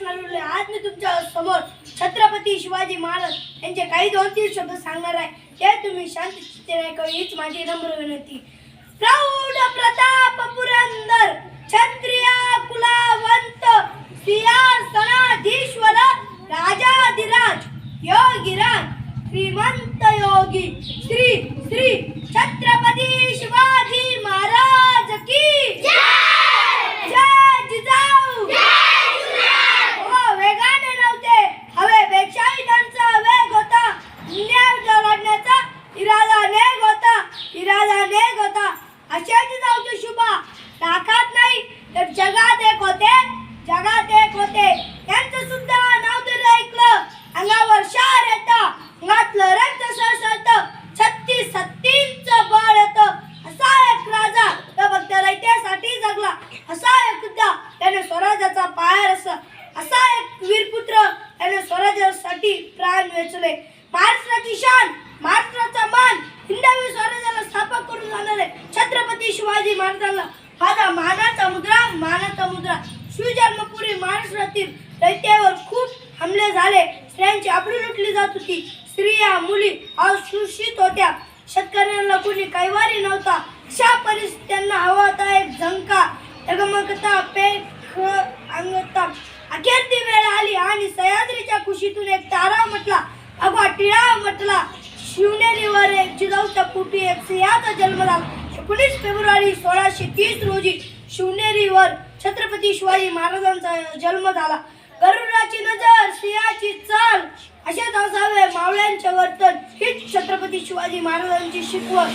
असणार आहे. आज मी तुमच्या समोर छत्रपती शिवाजी महाराज यांचे काही 2-3 शब्द सांगणार आहे. ते तुम्ही शांत चित्ताने ऐकावे हीच माझी नम्र विनंती. प्रौढ प्रताप पुरंदर क्षत्रिय कुलवंत सिंहासनाधीश्वर राजाधिराज योगीराज श्रीमंत योगी श्री श्री छत्रपती शिवाजी महाराज की जय जिजाऊ. हो, वेगाने नव्हते, हवेपेक्षाही त्यांचा वेग होता. न्याय लढण्याचा इरादा नेग होता. अशा जिजाऊची शुभा ताकद नाही तर जगात एक होते. त्यांचं सुद्धा नाव तरी ऐकलं अंगावर शार येतं, अंगातलं रक्त सळसळतं, 36 बळ येतं. असा एक राजा तो फक्त रयतेसाठी जगला. असा एक योद्धा त्याने स्वराज्याचा पाया रचला. असा एक वीरपुत्र त्याने स्वराज्यासाठी प्राण वेचले. महाराष्ट्राची शान, महाराष्ट्राचा मान, हिंदवी स्वराज्याला स्थापन करून जाणारे छत्रपती शिवाजी महाराजांना हा मानाचा मुद्रा. शिवजन्मपुरी महाराष्ट्रातील रयतेवर खूप हमले झाले. स्त्रियांची आबरू लुटली जात होती. स्त्रिया मुली अशोषित होत्या. शेतकऱ्यांना कोणी कैवारी नव्हता. अशा परिस्थितींना हवा होता एक झंका, डगमगता पेख अंगता. अखेर ती वेळ आली आणि सह्याद्रीच्या कुशीतून एक तारा म्हटला, भगवा टिळा म्हटला. शिवनेरीवर एक जिजाऊच्या पोटी एक सिंहाचा जन्म झाला. 19 फेब्रुवारी 1630 रोजी शिवनेरीवर छत्रपती शिवाजी महाराजांचा जन्म झाला. गरुडाची नजर, सिंहाची चाल असेच असावे मावळ्यांचे वर्तन हीच छत्रपती शिवाजी महाराजांची शिकवण.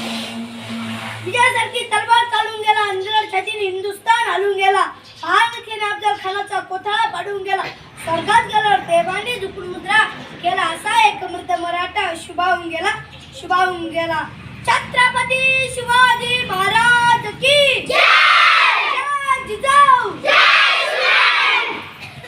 विजयासारखी तलवार चालून गेला, अंजर छातीने हिंदुस्थान हलून गेला. महानखेने अफजल खानाचा कोथळा पाडून गेला. स्वर्गात गेल्यावर देवाने झुकून मुद्रा केला. असा एक मृत मराठा शुभावून गेला. छत्रपती शिवाजी महाराज की